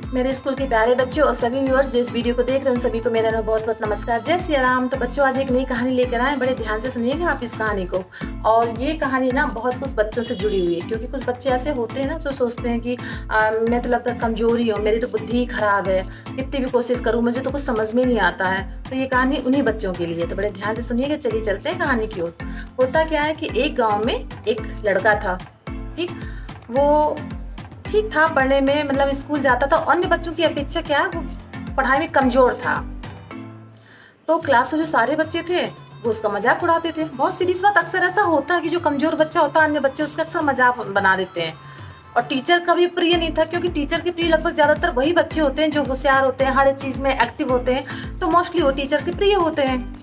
मेरे स्कूल के प्यारे बच्चों और सभी व्यूअर्स जो इस वीडियो को देख रहे हैं उन सभी को मेरा बहुत बहुत नमस्कार। जय सिया राम। तो बच्चों आज एक नई कहानी लेकर आए, बड़े ध्यान से सुनिएगा आप इस कहानी को। और ये कहानी ना बहुत कुछ बच्चों से जुड़ी हुई है, क्योंकि कुछ बच्चे ऐसे होते हैं ना जो सोचते हैं कि मैं तो लगता कमजोरी हूँ, मेरी तो बुद्धि ही खराब है, कितनी भी कोशिश करूँ मुझे तो कुछ समझ में नहीं आता है। तो ये कहानी उन्हीं बच्चों के लिए, तो बड़े ध्यान से सुनिएगा। चलिए चलते हैं कहानी की ओर। होता क्या है कि एक गाँव में एक लड़का था। ठीक, वो ठीक था पढ़ने में, मतलब स्कूल जाता था, अन्य बच्चों की अपेक्षा क्या वो पढ़ाई में कमजोर था। तो क्लास में जो सारे बच्चे थे वो उसका मजाक उड़ाते थे। बहुत सीरियस बात, अक्सर ऐसा होता है कि जो कमजोर बच्चा होता है अन्य बच्चे उसका अक्सर मजाक बना देते हैं। और टीचर का भी प्रिय नहीं था, क्योंकि टीचर के प्रिय लगभग ज्यादातर वही बच्चे होते हैं जो होशियार होते हैं, हर एक चीज में एक्टिव होते हैं, तो मोस्टली वो टीचर के प्रिय होते हैं।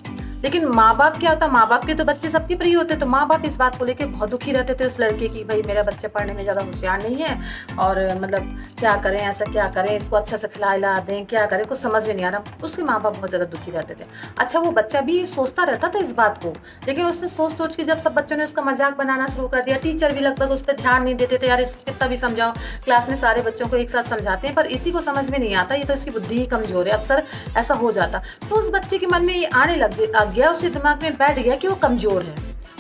लेकिन माँ बाप क्या होता है, माँ बाप के तो बच्चे सबके प्रिय होते, तो माँ बाप इस बात को लेकर बहुत दुखी रहते थे उस लड़के की, भाई मेरा बच्चा पढ़ने में ज़्यादा होशियार नहीं है और मतलब क्या करें, ऐसा क्या करें, इसको अच्छा से खिला दें, क्या करें, कुछ समझ में नहीं आ रहा। उसके माँ बाप बहुत ज़्यादा दुखी रहते थे। अच्छा, वो बच्चा भी सोचता रहता था इस बात को, लेकिन उसने सोच के जब सब बच्चों ने उसका मजाक बनाना शुरू कर दिया, टीचर भी लगभग उस पर ध्यान नहीं देते थे। यार इस कितना भी समझाओ, क्लास में सारे बच्चों को एक साथ समझाते हैं पर इसी को समझ में नहीं आता, ये तो इसकी बुद्धि ही कमजोर है, अक्सर ऐसा हो जाता। तो उस बच्चे के मन में ये आने लग गया, उसके दिमाग में बैठ गया कि वो कमजोर है,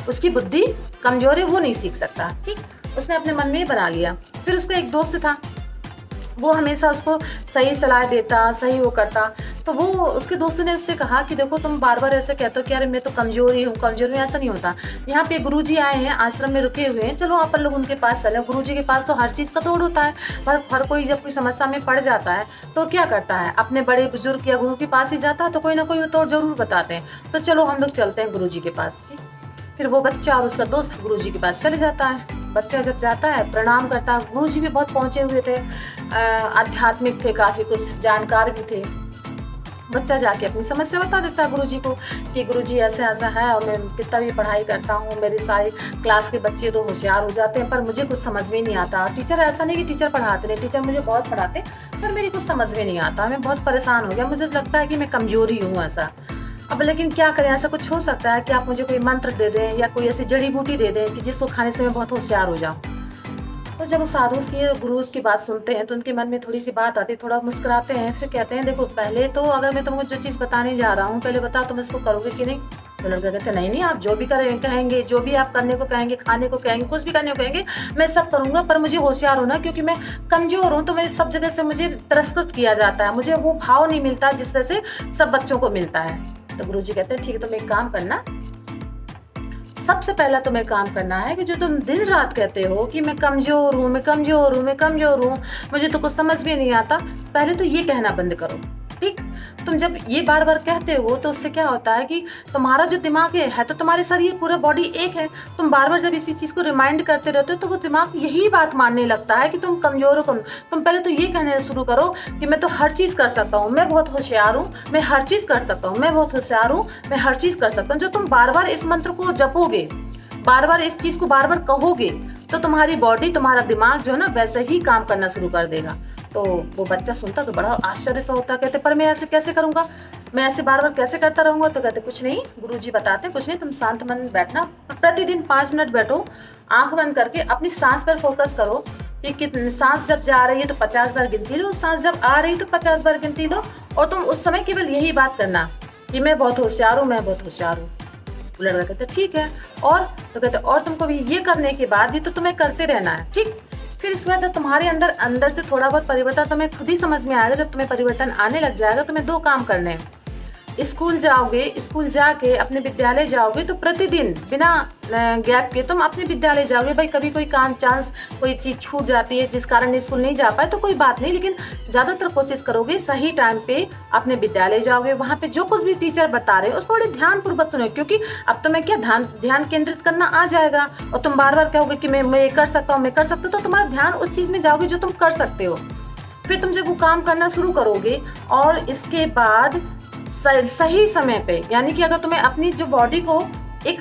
उसकी बुद्धि कमजोर है, वो नहीं सीख सकता। ठीक, उसने अपने मन में ही बना लिया। फिर उसका एक दोस्त था, वो हमेशा उसको सही सलाह देता, सही वो करता। तो वो उसके दोस्त ने उससे कहा कि देखो तुम बार बार ऐसे कहते हो कि यार मैं तो कमजोर ही हूँ, कमजोर में ऐसा नहीं होता। यहाँ पे गुरुजी आए हैं, आश्रम में रुके हुए हैं, चलो अपन लोग उनके पास चले। गुरुजी के पास तो हर चीज़ का तोड़ होता है, पर हर कोई जब कोई समस्या में पड़ जाता है तो क्या करता है, अपने बड़े बुजुर्ग या गुरु के पास ही जाता है, तो कोई ना कोई तोड़ जरूर बताते हैं। तो चलो हम लोग चलते हैं गुरुजी के पास। ठीक, फिर वो बच्चा और उसका दोस्त गुरुजी के पास चले जाता है। बच्चा जब जाता है प्रणाम करता है, गुरुजी भी बहुत पहुंचे हुए थे, आध्यात्मिक थे, काफ़ी कुछ जानकार भी थे। बच्चा जाके अपनी समस्या बता देता है गुरुजी को कि गुरुजी ऐसा ऐसा है और मैं कितना भी पढ़ाई करता हूँ, मेरी सारी क्लास के बच्चे तो होशियार हो जाते हैं पर मुझे कुछ समझ में नहीं आता। टीचर ऐसा नहीं कि टीचर पढ़ाते नहीं, टीचर मुझे बहुत पढ़ाते पर मेरी कुछ समझ में नहीं आता, मैं बहुत परेशान हो गया, मुझे लगता है कि मैं कमजोरी हूँ ऐसा। अब लेकिन क्या करें, ऐसा कुछ हो सकता है कि आप मुझे कोई मंत्र दे दें या कोई ऐसी जड़ी बूटी दे दें कि जिसको खाने से मैं बहुत होशियार हो जाऊँ। तो जब वो साधु की गुरु की बात सुनते हैं तो उनके मन में थोड़ी सी बात आती है, थोड़ा मुस्कुराते हैं, फिर कहते हैं देखो पहले तो अगर मैं तुमको जो चीज़ बताने जा रहा हूँ पहले बताओ तुम इसको करोगे कि नहीं। तो लड़का कहते हैं नहीं आप जो भी कहेंगे, जो भी आप करने को कहेंगे, खाने को कहेंगे, कुछ भी करने को कहेंगे मैं सब करूँगा, पर मुझे होशियार होना, क्योंकि मैं कमजोर हूँ तो मैं सब जगह से मुझे तिरस्कृत किया जाता है, मुझे वो भाव नहीं मिलता जिस तरह से सब बच्चों को मिलता है। तो गुरुजी कहते हैं ठीक है तुम एक काम करना, सबसे पहला तुम्हें काम करना है कि जो तुम दिन रात कहते हो कि मैं कमजोर हूँ, मैं कमजोर हूँ, मैं कमजोर हूँ, मुझे तो कुछ समझ में नहीं आता, पहले तो ये कहना बंद करो। ठीक, तुम जब ये बार बार कहते हो तो उससे क्या होता है कि तुम्हारा जो दिमाग है तो तुम्हारे शरीर पूरा बॉडी एक है, तुम बार बार जब इसी चीज़ को रिमाइंड करते रहते हो तो वो दिमाग यही बात मानने लगता है कि तुम कमजोर हो। तुम पहले तो ये कहने शुरू करो कि मैं तो हर चीज़ कर सकता हूँ, मैं बहुत होशियार हूँ, मैं हर चीज़ कर सकता हूँ, मैं बहुत होशियार हूँ, मैं हर चीज़ कर सकता हूँ। जब तुम बार बार इस मंत्र को जपोगे, बार बार इस चीज़ को बार बार कहोगे, तो तुम्हारी बॉडी, तुम्हारा दिमाग जो है ना वैसे ही काम करना शुरू कर देगा। तो वो बच्चा सुनता तो बड़ा आश्चर्य सा होता, कहते पर मैं ऐसे कैसे करूँगा, मैं ऐसे बार बार कैसे करता रहूँगा। तो कहते कुछ नहीं, गुरुजी बताते कुछ नहीं, तुम शांत मन बैठना, प्रतिदिन 5 मिनट बैठो, आंख बंद करके अपनी सांस पर फोकस करो कि कितनी सांस जब जा रही है तो 50 बार गिनती लो, सांस जब आ रही है तो 50 बार गिनती लो, और तुम उस समय केवल यही बात करना कि मैं बहुत होशियार हूँ, मैं बहुत होशियार हूँ। लड़का कहते ठीक है, और तो कहते और तुमको भी ये करने के बाद ये तो तुम्हें करते रहना है। ठीक, फिर इसके बाद जब तुम्हारे अंदर से थोड़ा बहुत परिवर्तन तुम्हें खुद ही समझ में आएगा, जब तुम्हें परिवर्तन आने लग जाएगा, तुम्हें 2 काम करने हैं। स्कूल जाओगे, स्कूल जाके अपने विद्यालय जाओगे तो प्रतिदिन बिना गैप के तुम अपने विद्यालय जाओगे। भाई कभी कोई काम चांस कोई चीज़ छूट जाती है जिस कारण स्कूल नहीं जा पाए तो कोई बात नहीं, लेकिन ज़्यादातर कोशिश करोगे सही टाइम पे अपने विद्यालय जाओगे, वहाँ पे जो कुछ भी टीचर बता रहे हैं उसको बड़े ध्यानपूर्वक सुनो, क्योंकि अब तुम्हें क्या ध्यान केंद्रित करना आ जाएगा और तुम बार बार कहोगे कि मैं ये कर सकता हूँ, मैं कर सकता हूँ, तो तुम्हारा ध्यान उस चीज़ में जाओगे जो तुम कर सकते हो। फिर तुम जब वो काम करना शुरू करोगे और इसके बाद सही समय पे, यानी कि अगर तुम्हें अपनी जो बॉडी को एक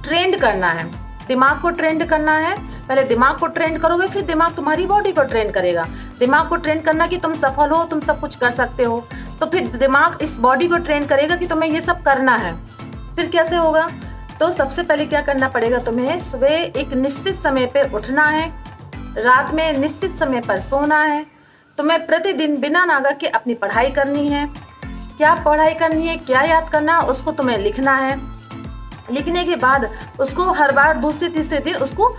ट्रेंड करना है, दिमाग को ट्रेंड करना है, पहले दिमाग को ट्रेंड करोगे फिर दिमाग तुम्हारी बॉडी को ट्रेंड करेगा। दिमाग को ट्रेंड करना कि तुम सफल हो, तुम सब कुछ कर सकते हो, तो फिर दिमाग इस बॉडी को ट्रेंड करेगा कि तुम्हें ये सब करना है। फिर कैसे होगा, तो सबसे पहले क्या करना पड़ेगा, तुम्हें सुबह एक निश्चित समय पे उठना है, रात में निश्चित समय पर सोना है, तुम्हें प्रतिदिन बिना नागा के अपनी पढ़ाई करनी है। क्या पढ़ाई करनी है, क्या याद करना है, उसको तुम्हें लिखना है। लिखने के बाद उसको हर बार दूसरे तीसरे दिन उसको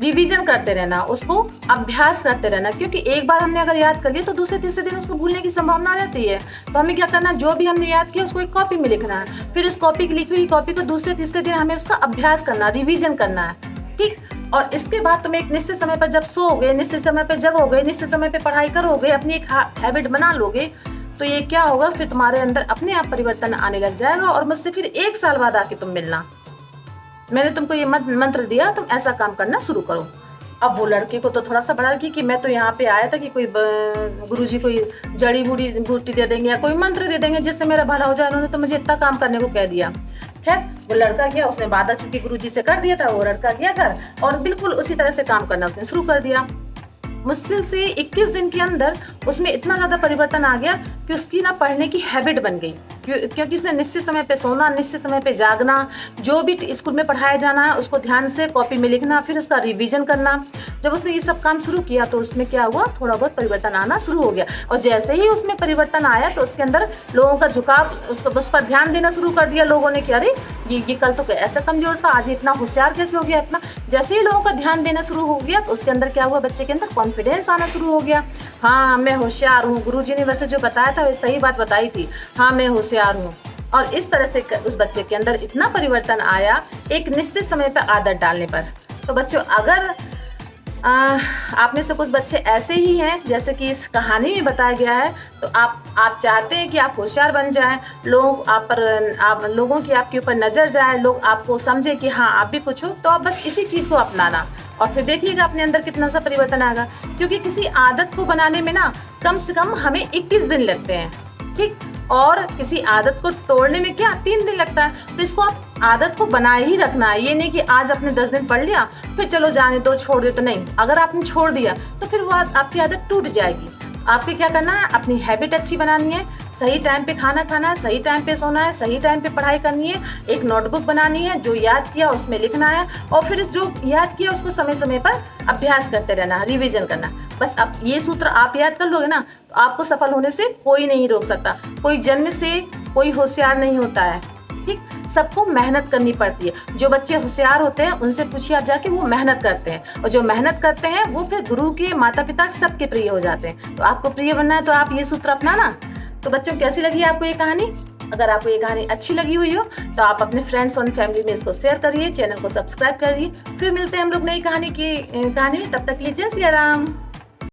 रिवीजन करते रहना, उसको अभ्यास करते रहना, क्योंकि एक बार हमने अगर याद कर लिया तो दूसरे तीसरे दिन उसको भूलने की संभावना रहती है। तो हमें क्या करना, जो भी हमने याद किया उसको एक कॉपी में लिखना है, फिर उस कॉपी की लिखी हुई कॉपी को दूसरे तीसरे दिन हमें उसका अभ्यास करना, रिवीजन करना है, ठीक। और इसके बाद तुम्हें एक निश्चित समय पर जब सोओगे, निश्चित समय पर जगोगे, निश्चित समय पर पढ़ाई करोगे, अपनी एक हैबिट बना लोगे, तो ये क्या होगा, फिर तुम्हारे अंदर अपने आप परिवर्तन आने लग जाएगा और मुझसे फिर 1 साल बाद आके तुम मिलना। मैंने तुमको ये मंत्र दिया, तुम ऐसा काम करना शुरू करो। अब वो लड़के को तो थोड़ा सा बड़ा कि मैं तो यहाँ पे आया था कि कोई गुरुजी कोई जड़ी बूटी दे देंगे या कोई मंत्र दे देंगे जिससे मेरा भला हो जाए, उन्होंने तो मुझे इतना काम करने को कह दिया। खैर वो लड़का गया, उसने वादा चूंकि गुरुजी से कर दिया था, वो लड़का गया घर और बिल्कुल उसी तरह से काम करना उसने शुरू कर दिया। मुश्किल से 21 दिन के अंदर उसमें इतना ज़्यादा परिवर्तन आ गया कि उसकी ना पढ़ने की हैबिट बन गई, क्योंकि उसने निश्चित समय पे सोना, निश्चित समय पे जागना, जो भी स्कूल में पढ़ाया जाना है उसको ध्यान से कॉपी में लिखना, फिर उसका रिवीजन करना। जब उसने ये सब काम शुरू किया तो उसमें क्या हुआ, थोड़ा बहुत परिवर्तन आना शुरू हो गया। और जैसे ही उसमें परिवर्तन आया तो उसके अंदर लोगों का झुकाव, उस पर ध्यान देना शुरू कर दिया लोगों ने कि अरे ये कल तो ऐसा कमजोर था, आज इतना होशियार कैसे हो गया इतना। जैसे ही लोगों का ध्यान देना शुरू हो गया तो उसके अंदर क्या हुआ, बच्चे के अंदर कॉन्फिडेंस आना शुरू हो गया। हाँ मैं होशियार हूँ, गुरुजी ने वैसे जो बताया था वे सही बात बताई थी, हाँ मैं होशियार हूँ। और इस तरह से उस बच्चे के अंदर इतना परिवर्तन आया एक निश्चित समय पर आदत डालने पर। तो बच्चों, अगर आप में से कुछ बच्चे ऐसे ही हैं जैसे कि इस कहानी में बताया गया है, तो आप चाहते हैं कि आप होशियार बन जाएं, लोगों की आपके ऊपर नज़र जाए, लोग आपको समझें कि हाँ आप भी कुछ हो, तो आप बस इसी चीज़ को अपनाना और फिर देखिएगा अपने अंदर कितना सा परिवर्तन आएगा। क्योंकि किसी आदत को बनाने में ना कम से कम हमें 21 दिन लगते हैं, ठीक, और किसी आदत को तोड़ने में क्या 3 दिन लगता है। तो इसको आप आदत को बनाए ही रखना है, ये नहीं कि आज आपने 10 दिन पढ़ लिया फिर चलो जाने दो, छोड़ दो, तो नहीं। अगर आपने छोड़ दिया तो फिर वो आपकी आदत टूट जाएगी। आपको क्या करना है, अपनी हैबिट अच्छी बनानी है, सही टाइम पे खाना खाना है, सही टाइम पे सोना है, सही टाइम पे पढ़ाई करनी है, एक नोटबुक बनानी है, जो याद किया उसमें लिखना है और फिर जो याद किया उसको समय समय पर अभ्यास करते रहना, रिवीजन करना। बस अब ये सूत्र आप याद कर लोगे ना तो आपको सफल होने से कोई नहीं रोक सकता। कोई जन्म से कोई होशियार नहीं होता है, ठीक, सबको मेहनत करनी पड़ती है। जो बच्चे होशियार होते हैं उनसे पूछिए आप जाके, वो मेहनत करते हैं, और जो मेहनत करते हैं वो फिर गुरु के, माता पिता सबके प्रिय हो जाते हैं। तो आपको प्रिय बनना है तो आप ये सूत्र अपनाना। तो बच्चों, कैसी लगी आपको ये कहानी? अगर आपको ये कहानी अच्छी लगी हुई हो तो आप अपने फ्रेंड्स और फैमिली में इसको शेयर करिए, चैनल को सब्सक्राइब करिए। फिर मिलते हैं हम लोग नई कहानी में, तब तक के लिए जय सिया राम।